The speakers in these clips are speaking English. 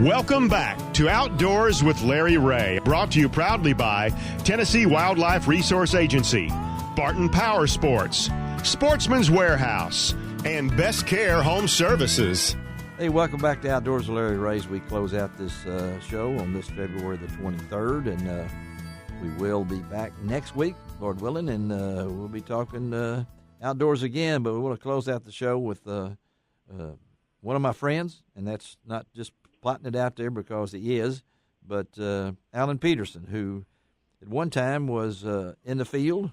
Welcome back to Outdoors with Larry Ray, brought to you proudly by Tennessee Wildlife Resource Agency, Barton Power Sports, Sportsman's Warehouse, and Best Care Home Services. Hey, welcome back to Outdoors with Larry Ray. We close out this show on this February the 23rd, and we will be back next week, Lord willing, and we'll be talking outdoors again, but we want to close out the show with one of my friends, and that's not just plotting it out there because he is, but Alan Peterson, who at one time was in the field.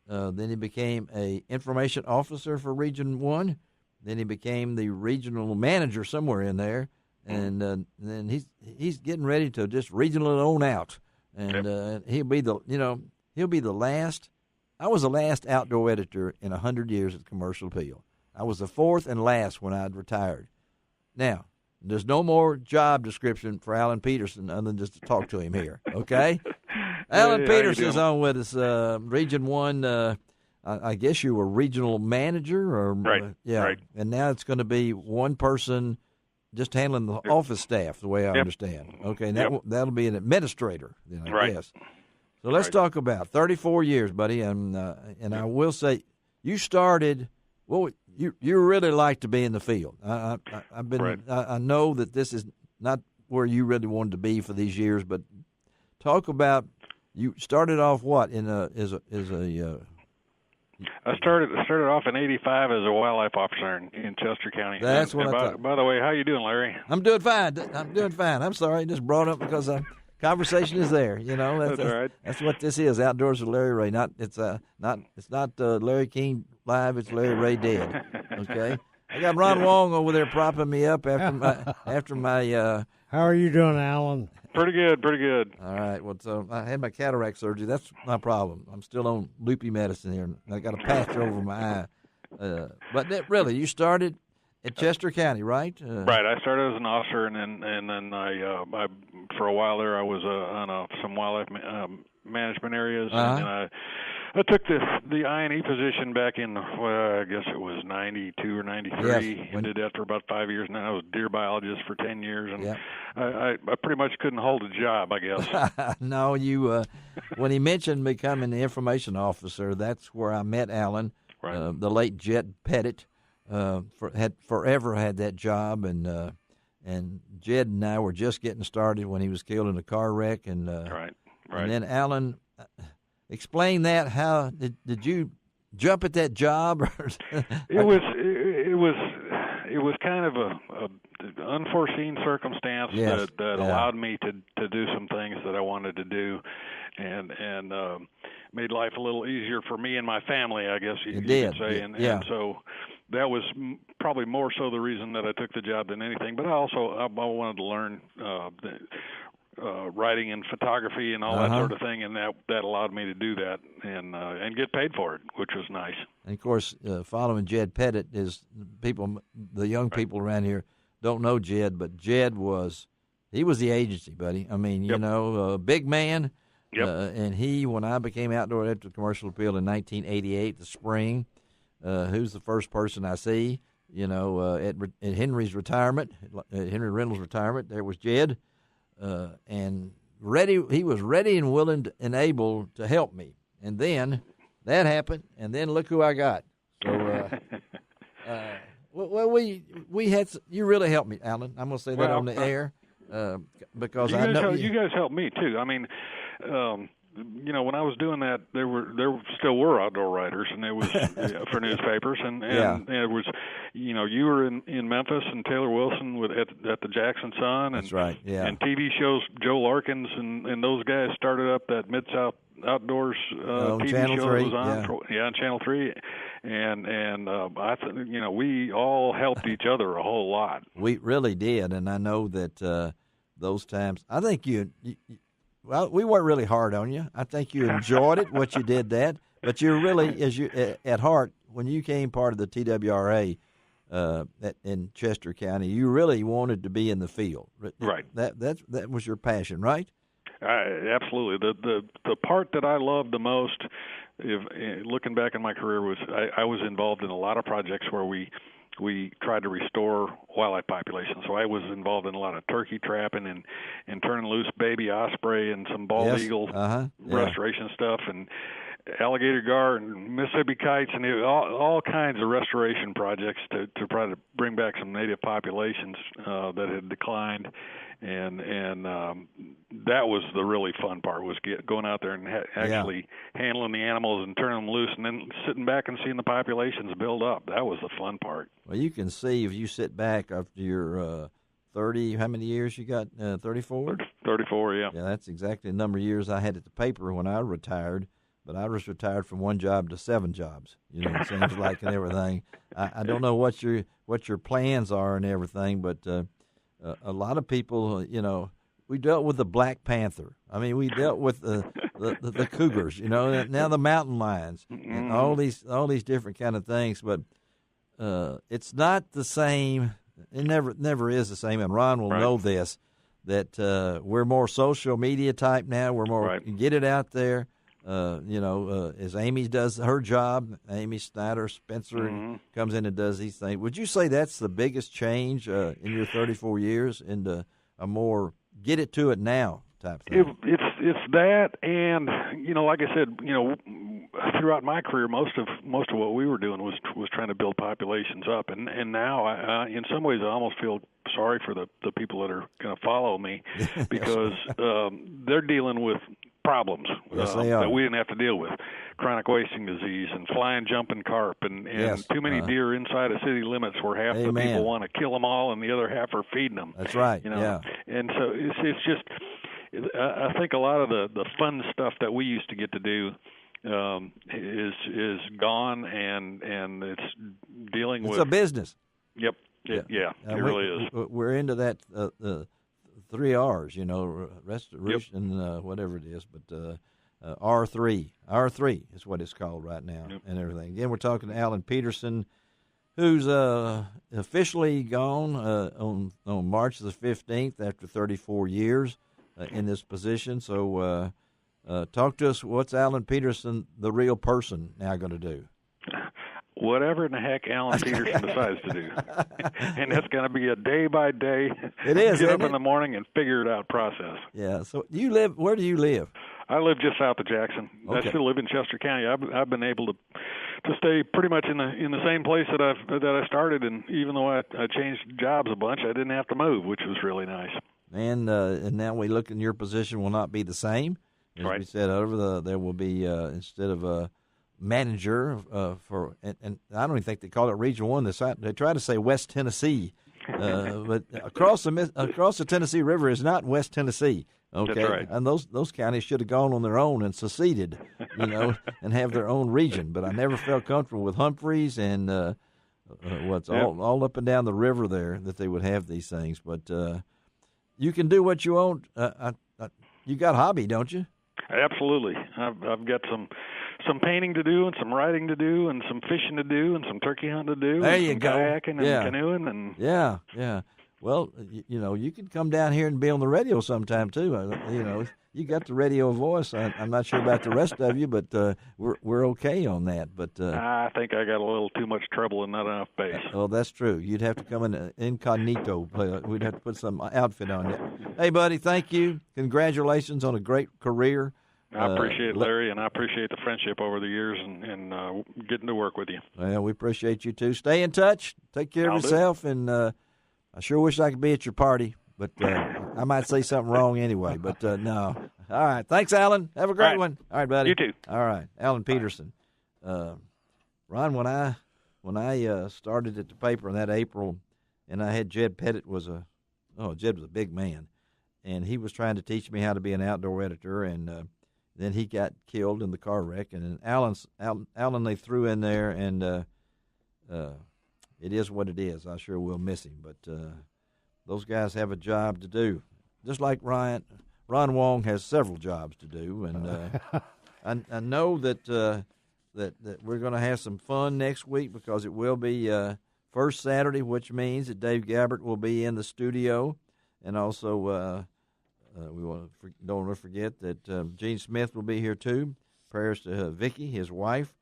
Then he became a information officer for Region 1. Then he became the regional manager somewhere in there, and then he's getting ready to just regional it on out. And he'll be the last. I was the last outdoor editor in 100 years at Commercial Appeal. I was the fourth and last when I'd retired. Now, there's no more job description for Alan Peterson other than just to talk to him here, okay? Alan Peterson is on with us, Region 1. I guess you were regional manager? Or right, yeah. Right. And now it's going to be one person just handling the office staff, the way I understand. Okay, and that'll be an administrator, then, I guess. So let's talk about 34 years, buddy, and I will say you started. Well, you really like to be in the field. I've been. Right. I know that this is not where you really wanted to be for these years, but talk about you started off what I started off in '85 as a wildlife officer in Chester County. That's what I thought. By the way, how you doing, Larry? I'm doing fine. I'm sorry, I just brought up because conversation is there. You know, that's all right. That's what this is. Outdoors with Larry Ray. It's not Larry King live. It's Larry Ray dead. Okay. I got Ron Wong over there propping me up after my. How are you doing, Alan? Pretty good. All right. Well, so I had my cataract surgery. That's my problem. I'm still on loopy medicine here. I got a patch over my eye. But really, you started at Chester County, right? Right. I started as an officer, and then I for a while there I was on some wildlife management areas, and I took the I&E position back in, I guess it was 92 or 93. Yes, I did that for about 5 years, and then I was a deer biologist for 10 years, and yep. I pretty much couldn't hold a job, I guess. No, you. When he mentioned becoming the information officer, that's where I met Alan. Right. The late Jed Pettit had forever had that job, and Jed and I were just getting started when he was killed in a car wreck, and Right. And then Alan. Explain that. How did you jump at that job? It was kind of a unforeseen circumstance that allowed me to do some things that I wanted to do, and made life a little easier for me and my family, I guess you could say. And so that was probably more so the reason that I took the job than anything. But I wanted to learn writing and photography and all that sort of thing, and that allowed me to do that and get paid for it, which was nice. And of course, following Jed Pettit is the young people around here don't know Jed, but Jed was the agency, buddy. I mean, you know, big man. Yep. And when I became outdoor editor of Commercial Appeal in 1988, the spring, who's the first person I see? You know, at Henry's retirement, Henry Reynolds' retirement, there was Jed. And he was ready and willing and able to help me. And then that happened, and then look who I got. So, we had you really helped me, Alan. I'm going to say that on the air because I know you guys helped me too. I mean, you know, when I was doing that, there still were outdoor writers, and it was for newspapers, and it was, you know, you were in Memphis, and Taylor Wilson at the Jackson Sun, and that's right, and TV shows, Joe Larkins and those guys started up that Mid-South Outdoors TV Channel show 3, that was on, on Channel 3, and I you know, we all helped each other a whole lot. We really did, and I know that those times, I think well, we worked really hard on you. I think you enjoyed it, what you did that. But you're really, at heart, when you came part of the TWRA in Chester County, you really wanted to be in the field. Right. That was your passion, right? Absolutely. The part that I loved the most, looking back in my career, was I was involved in a lot of projects where we we tried to restore wildlife populations. So I was involved in a lot of turkey trapping and turning loose baby osprey and some bald eagle restoration stuff, and alligator gar and Mississippi kites, and all kinds of restoration projects to try to bring back some native populations that had declined. And that was the really fun part, was going out there and actually handling the animals and turning them loose, and then sitting back and seeing the populations build up. That was the fun part. Well, you can see if you sit back after your 30, how many years you got? 34? 34, yeah. Yeah, that's exactly the number of years I had at the paper when I retired. But I was retired from one job to 7 jobs. You know, it seems like, and everything. I don't know what your plans are and everything, but a lot of people, you know, we dealt with the Black Panther. I mean, we dealt with the cougars. You know, now the mountain lions and all these different kind of things. But it's not the same. It never is the same. And Ron will know this, that we're more social media type now. We're more get it out there. As Amy does her job, Amy Snyder Spencer comes in and does these things. Would you say that's the biggest change in your 34 years into a more get it to it now type thing? It's that, and like I said, throughout my career, most of what we were doing was trying to build populations up, and now I in some ways I almost feel sorry for the people that are going to follow me because they're dealing with problems that we didn't have to deal with. Chronic wasting disease and flying jumping carp and too many deer inside of city limits where half the people want to kill them all and the other half are feeding them. That's right. And so it's just, I think a lot of the fun stuff that we used to get to do is gone, and it's dealing with. It's a business. Yep. It really is. We're into that 3 R's, restoration, whatever it is, but R3 is what it's called right now, and everything. Again, we're talking to Alan Peterson, who's officially gone on March the 15th after 34 years in this position. So talk to us. What's Alan Peterson, the real person, now going to do? Whatever in the heck Alan Peterson decides to do. And that's going to be a day-by-day, it is, get up in the morning and figure it out process. Yeah. So where do you live? I live just south of Jackson. Okay. I still live in Chester County. I've been able to stay pretty much in the same place that I started, and even though I changed jobs a bunch, I didn't have to move, which was really nice. And now we look, in your position will not be the same. As we said, there will be instead of a manager and I don't even think they call it Region 1. They try to say West Tennessee, but across the Tennessee River is not West Tennessee. Okay, that's right. And those counties should have gone on their own and seceded, and have their own region. But I never felt comfortable with Humphreys and all up and down the river there that they would have these things. But you can do what you want. You got a hobby, don't you? Absolutely. I've got some painting to do and some writing to do and some fishing to do and some turkey hunting to do. There and you some go. Kayaking and canoeing and yeah. Well, you can come down here and be on the radio sometime too. You got the radio voice. I'm not sure about the rest of you, but we're okay on that. But I think I got a little too much trouble and not enough bass. Well, that's true. You'd have to come in incognito. We'd have to put some outfit on you. Hey, buddy, thank you. Congratulations on a great career. I appreciate it, Larry, and I appreciate the friendship over the years and getting to work with you. Well, we appreciate you, too. Stay in touch. Take care of yourself, and I sure wish I could be at your party, but I might say something wrong anyway, but no. All right. Thanks, Alan. Have a great one. All right, buddy. You too. All right. Alan Peterson. Ron, when I started at the paper in that April, and I had Jed Pettit Jed was a big man, and he was trying to teach me how to be an outdoor editor, and then he got killed in the car wreck, and then Alan they threw in there, and it is what it is. I sure will miss him, but those guys have a job to do, just like Ron Wong has several jobs to do, and I know that we're going to have some fun next week because it will be first Saturday, which means that Dave Gabbert will be in the studio, and also. We don't want to forget that Gene Smith will be here too. Prayers to Vicki, his wife.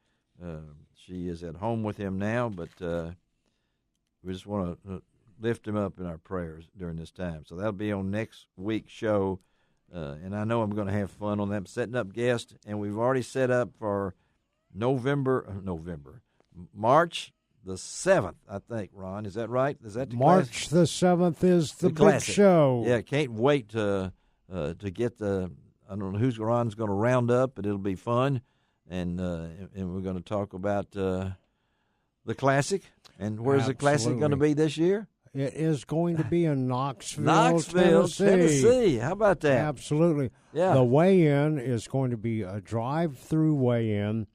She is at home with him now, but we just want to lift him up in our prayers during this time. So that'll be on next week's show, and I know I'm going to have fun on that. I'm setting up guests, and we've already set up for March the 7th, I think, Ron. Is that right? Is that the March the 7th is the big classic show. Yeah, can't wait to get the. I don't know who's Ron's going to round up, but it'll be fun, and we're going to talk about the classic. And where's the classic going to be this year? It is going to be in Knoxville, Tennessee. How about that? Absolutely. Yeah. The weigh-in is going to be a drive-through weigh-in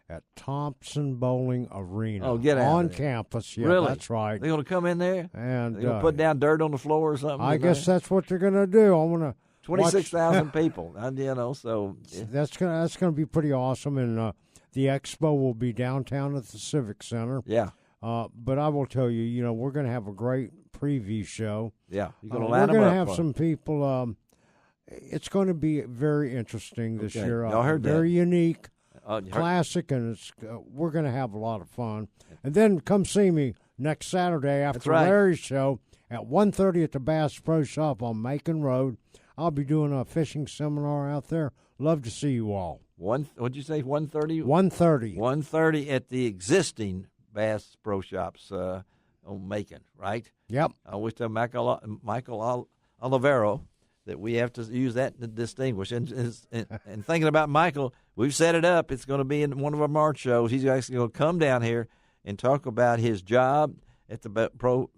at Thompson Bowling Arena. Oh, get out on of there. campus. Yeah, Really? that's right. They're going to come in there? And They're going to put down dirt on the floor or something? I guess that's what they're going to do. I'm going to 26,000 people. So yeah. That's gonna be pretty awesome. And the expo will be downtown at the Civic Center. Yeah. But I will tell you, we're going to have a great preview show. Yeah. You're going to line them up. We're going to have some people. It's going to be very interesting this year. Y'all heard very that. Unique, classic, and we're going to have a lot of fun. And then come see me next Saturday after Larry's show at 1:30 at the Bass Pro Shop on Macon Road. I'll be doing a fishing seminar out there. Love to see you all. What'd you say, 1:30? 1:30. 1:30 at the existing Bass Pro Shops on Macon, right? Yep. I always tell Michael Olivero that we have to use that to distinguish. And thinking about Michael, we've set it up. It's going to be in one of our March shows. He's actually going to come down here and talk about his job at the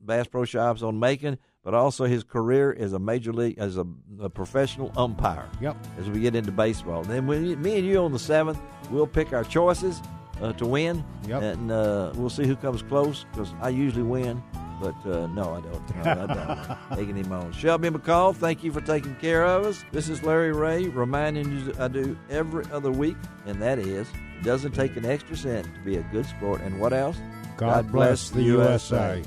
Bass Pro Shops on Macon, but also his career as a professional umpire. Yep. As we get into baseball. Then me and you on the 7th, we'll pick our choices to win. Yep. And we'll see who comes close, because I usually win. But no, I don't. No, I don't. Taking him on. Shelby McCall, thank you for taking care of us. This is Larry Ray reminding you that I do every other week, and that is, it doesn't take an extra cent to be a good sport. And what else? God bless the USA.